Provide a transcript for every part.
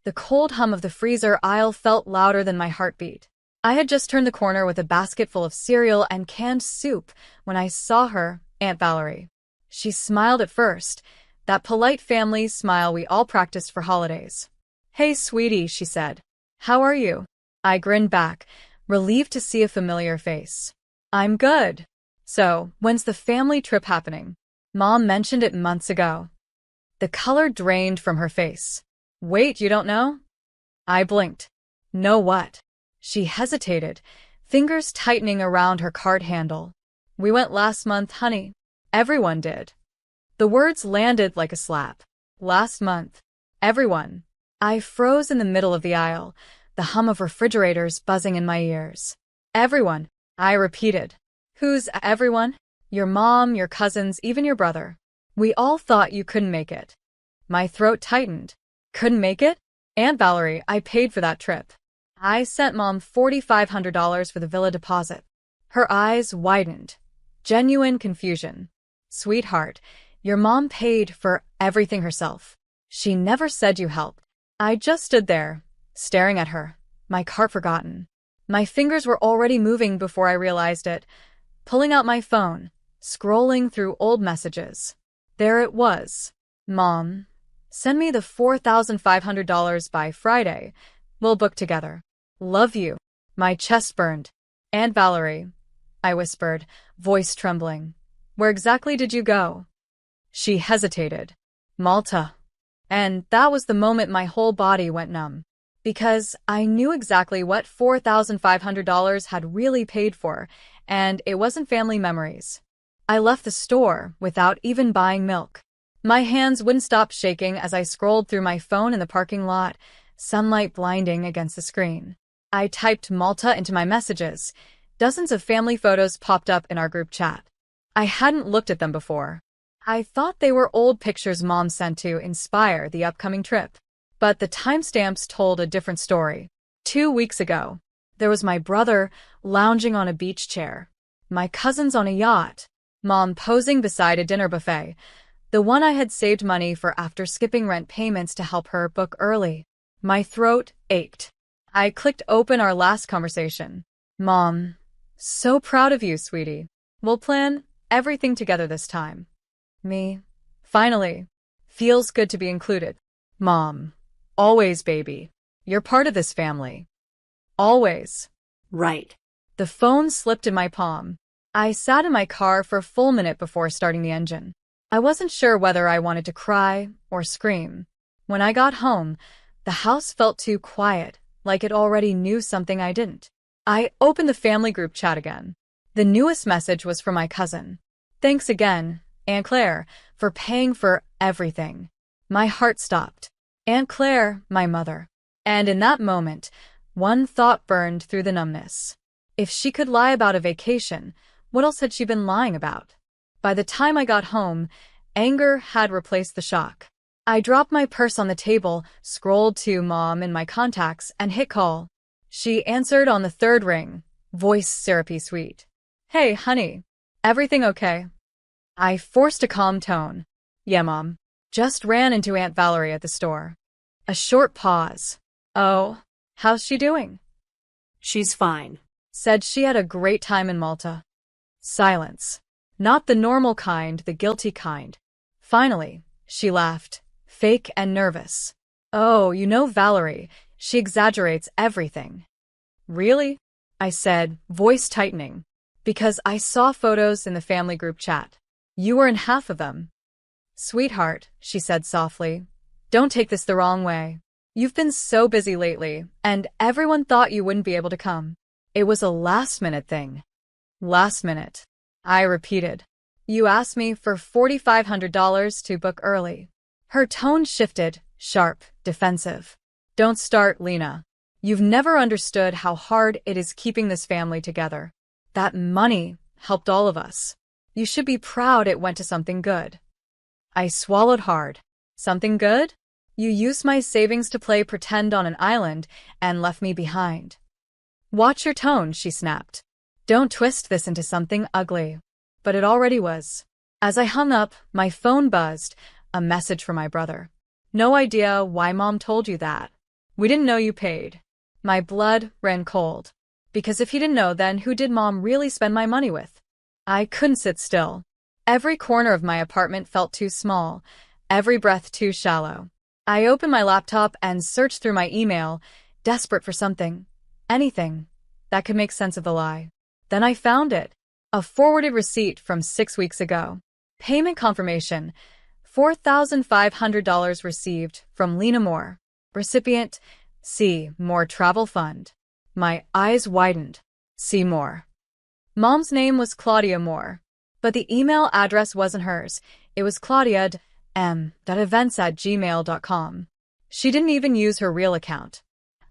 The cold hum of the freezer aisle felt louder than my heartbeat. I had just turned the corner with a basket full of cereal and canned soup when I saw her, Aunt Valerie. She smiled at first, that polite family smile we all practiced for holidays. "Hey, sweetie," she said. "How are you?" I grinned back, relieved to see a familiar face. "I'm good. So, when's the family trip happening? Mom mentioned it months ago." The color drained from her face. "Wait, you don't know?" I blinked. "Know what?" She hesitated, fingers tightening around her card handle. "We went last month, honey. Everyone did." The words landed like a slap. Last month. Everyone. I froze in the middle of the aisle, the hum of refrigerators buzzing in my ears. "Everyone," I repeated. "Who's everyone?" "Your mom, your cousins, even your brother. We all thought you couldn't make it." My throat tightened. "Couldn't make it?" "Aunt Valerie, I paid for that trip. I sent Mom $4,500 for the villa deposit." Her eyes widened. Genuine confusion. "Sweetheart, your mom paid for everything herself. She never said you helped." I just stood there, staring at her, my cart forgotten. My fingers were already moving before I realized it, pulling out my phone, scrolling through old messages. There it was. "Mom, send me the $4,500 by Friday. We'll book together. Love you." My chest burned. "Aunt Valerie," I whispered, voice trembling. "Where exactly did you go?" She hesitated. "Malta." And that was the moment my whole body went numb. Because I knew exactly what $4,500 had really paid for, and it wasn't family memories. I left the store without even buying milk. My hands wouldn't stop shaking as I scrolled through my phone in the parking lot, sunlight blinding against the screen. I typed Malta into my messages. Dozens of family photos popped up in our group chat. I hadn't looked at them before. I thought they were old pictures Mom sent to inspire the upcoming trip. But the timestamps told a different story. 2 weeks ago, there was my brother lounging on a beach chair, my cousins on a yacht, Mom posing beside a dinner buffet, the one I had saved money for after skipping rent payments to help her book early. My throat ached. I clicked open our last conversation. "Mom, so proud of you, sweetie. We'll plan everything together this time." Me. Finally. Feels good to be included. "Mom. Always, baby. You're part of this family. Always." Right. The phone slipped in my palm. I sat in my car for a full minute before starting the engine. I wasn't sure whether I wanted to cry or scream. When I got home, the house felt too quiet, like it already knew something I didn't. I opened the family group chat again. The newest message was from my cousin. "Thanks again, Aunt Claire, for paying for everything." My heart stopped. Aunt Claire, my mother. And in that moment, one thought burned through the numbness. If she could lie about a vacation, what else had she been lying about? By the time I got home, anger had replaced the shock. I dropped my purse on the table, scrolled to Mom in my contacts, and hit call. She answered on the third ring, voice syrupy sweet. "Hey, honey. Everything okay?" I forced a calm tone. "Yeah, Mom. Just ran into Aunt Valerie at the store." A short pause. "Oh, how's she doing?" "She's fine." Said she had a great time in Malta. Silence. Not the normal kind, the guilty kind. Finally, she laughed, fake and nervous. "Oh, you know Valerie, she exaggerates everything." "Really?" I said, voice tightening. "Because I saw photos in the family group chat. You were in half of them." "Sweetheart," she said softly, "don't take this the wrong way. You've been so busy lately, and everyone thought you wouldn't be able to come. It was a last-minute thing." "Last minute," I repeated. "You asked me for $4,500 to book early." Her tone shifted, sharp, defensive. "Don't start, Lena. You've never understood how hard it is keeping this family together. That money helped all of us. You should be proud it went to something good." I swallowed hard. "Something good? You used my savings to play pretend on an island and left me behind." "Watch your tone," she snapped. "Don't twist this into something ugly." But it already was. As I hung up, my phone buzzed, a message from my brother. "No idea why Mom told you that. We didn't know you paid. My blood ran cold. Because if he didn't know, then who did Mom really spend my money with? I couldn't sit still. Every corner of my apartment felt too small, every breath too shallow. I opened my laptop and searched through my email, desperate for something, anything, that could make sense of the lie. Then I found it. A forwarded receipt from 6 weeks ago. Payment confirmation. $4,500 received from Lena Moore. Recipient, C. Moore Travel Fund. My eyes widened. C. Moore. Mom's name was Claudia Moore. But the email address wasn't hers. It was claudia.m.events@gmail.com. She didn't even use her real account.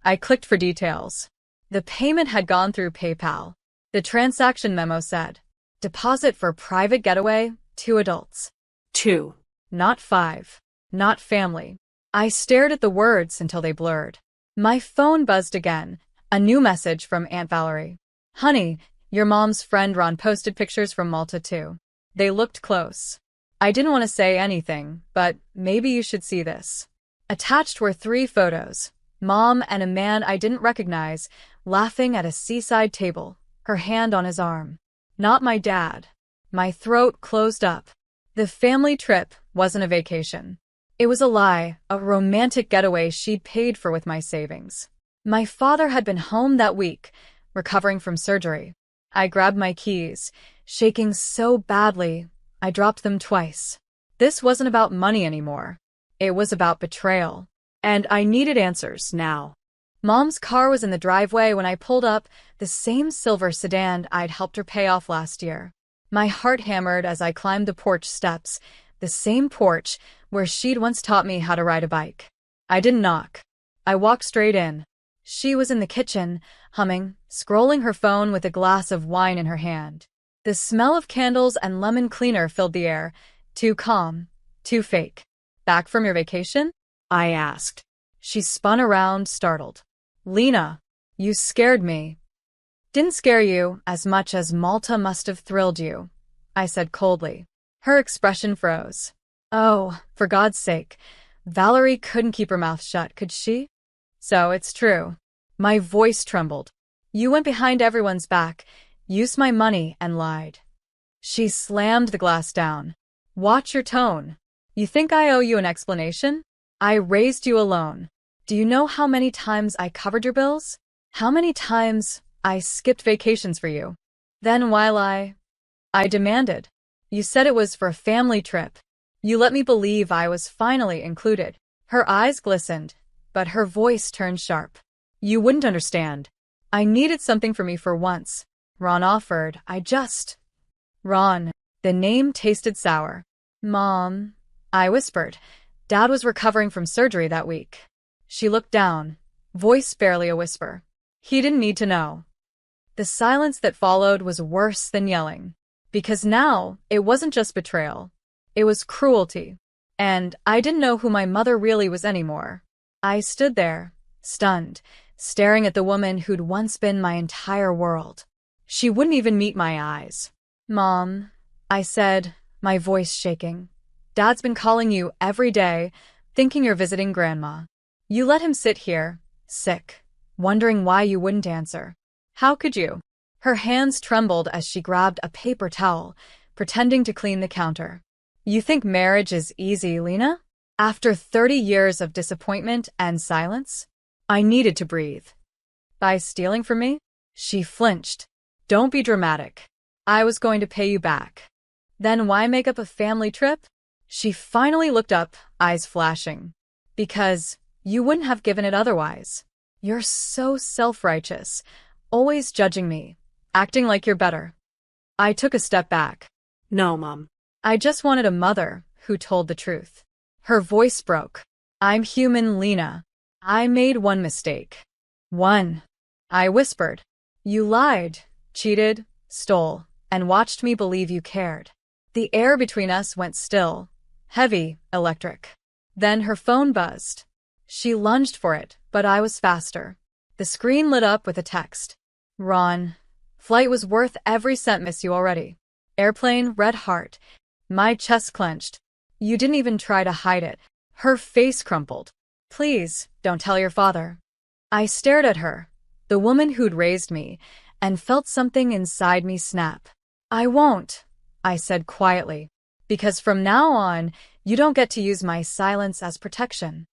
I clicked for details. The payment had gone through PayPal. The transaction memo said, deposit for private getaway, 2 adults. 2. Not 5. Not family. I stared at the words until they blurred. My phone buzzed again. A new message from Aunt Valerie. Honey, your mom's friend Ron posted pictures from Malta too. They looked close. I didn't want to say anything, but maybe you should see this. Attached were 3 photos. Mom and a man I didn't recognize, laughing at a seaside table, her hand on his arm. Not my dad. My throat closed up. The family trip wasn't a vacation. It was a lie, a romantic getaway she'd paid for with my savings. My father had been home that week, recovering from surgery. I grabbed my keys, shaking so badly, I dropped them twice. This wasn't about money anymore. It was about betrayal. And I needed answers now. Mom's car was in the driveway when I pulled up, the same silver sedan I'd helped her pay off last year. My heart hammered as I climbed the porch steps, the same porch where she'd once taught me how to ride a bike. I didn't knock. I walked straight in. She was in the kitchen, humming, scrolling her phone with a glass of wine in her hand. The smell of candles and lemon cleaner filled the air, too calm, too fake. Back from your vacation? I asked. She spun around, startled. Lena, you scared me. Didn't scare you as much as Malta must have thrilled you, I said coldly. Her expression froze. Oh, for God's sake. Valerie couldn't keep her mouth shut, could she? So it's true. My voice trembled. You went behind everyone's back, used my money, and lied. She slammed the glass down. Watch your tone. You think I owe you an explanation? I raised you alone. Do you know how many times I covered your bills? How many times I skipped vacations for you? Then while I demanded. You said it was for a family trip. You let me believe I was finally included. Her eyes glistened, but her voice turned sharp. You wouldn't understand. I needed something for me for once. Ron offered. Ron. The name tasted sour. Mom, I whispered. Dad was recovering from surgery that week. She looked down, voice barely a whisper. He didn't need to know. The silence that followed was worse than yelling. Because now, it wasn't just betrayal. It was cruelty. And I didn't know who my mother really was anymore. I stood there, stunned, staring at the woman who'd once been my entire world. She wouldn't even meet my eyes. Mom, I said, my voice shaking. Dad's been calling you every day, thinking you're visiting Grandma. You let him sit here, sick, wondering why you wouldn't answer. How could you? Her hands trembled as she grabbed a paper towel, pretending to clean the counter. You think marriage is easy, Lena? After 30 years of disappointment and silence? I needed to breathe. By stealing from me? She flinched. Don't be dramatic. I was going to pay you back. Then why make up a family trip? She finally looked up, eyes flashing. Because you wouldn't have given it otherwise. You're so self-righteous, always judging me, acting like you're better. I took a step back. No, Mom. I just wanted a mother who told the truth. Her voice broke. I'm human, Lena. I made one mistake. One. I whispered. You lied, cheated, stole, and watched me believe you cared. The air between us went still, heavy, electric. Then her phone buzzed. She lunged for it, but I was faster. The screen lit up with a text. Ron. Flight was worth every cent, miss you already. Airplane, red heart. My chest clenched. You didn't even try to hide it. Her face crumpled. Please, don't tell your father. I stared at her, the woman who'd raised me, and felt something inside me snap. I won't, I said quietly, because from now on, you don't get to use my silence as protection.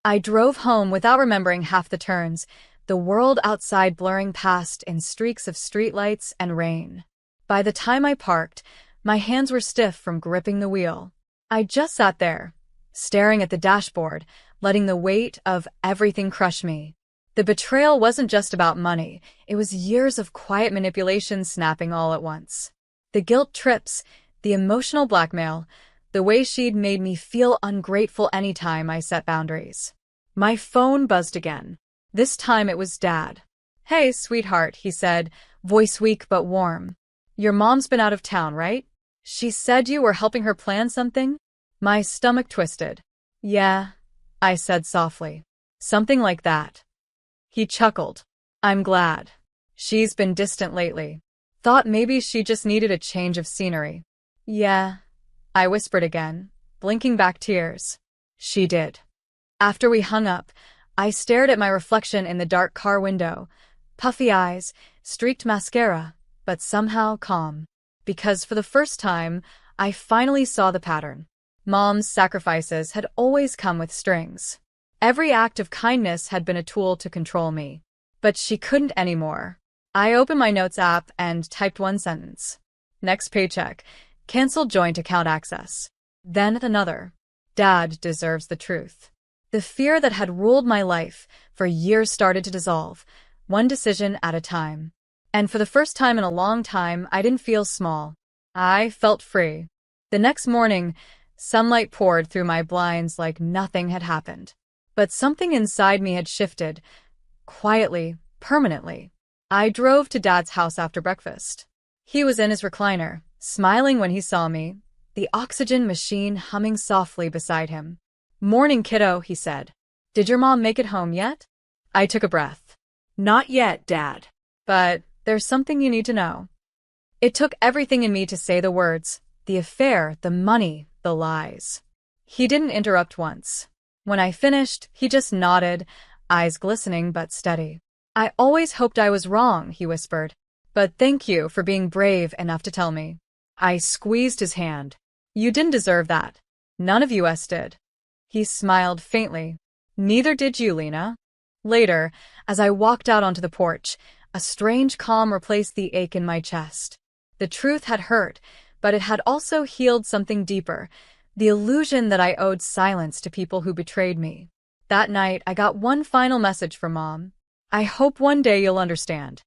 I drove home without remembering half the turns, the world outside blurring past in streaks of streetlights and rain. By the time I parked, my hands were stiff from gripping the wheel. I just sat there, staring at the dashboard, letting the weight of everything crush me. The betrayal wasn't just about money, it was years of quiet manipulation snapping all at once. The guilt trips, the emotional blackmail, the way she'd made me feel ungrateful anytime I set boundaries. My phone buzzed again. This time it was Dad. "Hey, sweetheart," he said, voice weak but warm. "Your mom's been out of town, right? She said you were helping her plan something?" My stomach twisted. "Yeah," I said softly. "Something like that." He chuckled. "I'm glad. She's been distant lately. Thought maybe she just needed a change of scenery." "Yeah," I whispered again, blinking back tears. She did. After we hung up, I stared at my reflection in the dark car window. Puffy eyes, streaked mascara, but somehow calm. Because for the first time, I finally saw the pattern. Mom's sacrifices had always come with strings. Every act of kindness had been a tool to control me. But she couldn't anymore. I opened my notes app and typed one sentence. Next paycheck. Cancel joint account access. Then another. Dad deserves the truth. The fear that had ruled my life for years started to dissolve, one decision at a time. And for the first time in a long time, I didn't feel small. I felt free. The next morning, sunlight poured through my blinds like nothing had happened. But something inside me had shifted, quietly, permanently. I drove to Dad's house after breakfast. He was in his recliner, smiling when he saw me, the oxygen machine humming softly beside him. "Morning, kiddo," he said. "Did your mom make it home yet?" I took a breath. Not yet, Dad. "But there's something you need to know." It took everything in me to say the words, the affair, the money, the lies. He didn't interrupt once. When I finished, he just nodded, eyes glistening but steady. "I always hoped I was wrong," he whispered. "But thank you for being brave enough to tell me." I squeezed his hand. "You didn't deserve that. None of us did." He smiled faintly. "Neither did you, Lena." Later, as I walked out onto the porch, a strange calm replaced the ache in my chest. The truth had hurt, but it had also healed something deeper, the illusion that I owed silence to people who betrayed me. That night, I got one final message from Mom. "I hope one day you'll understand.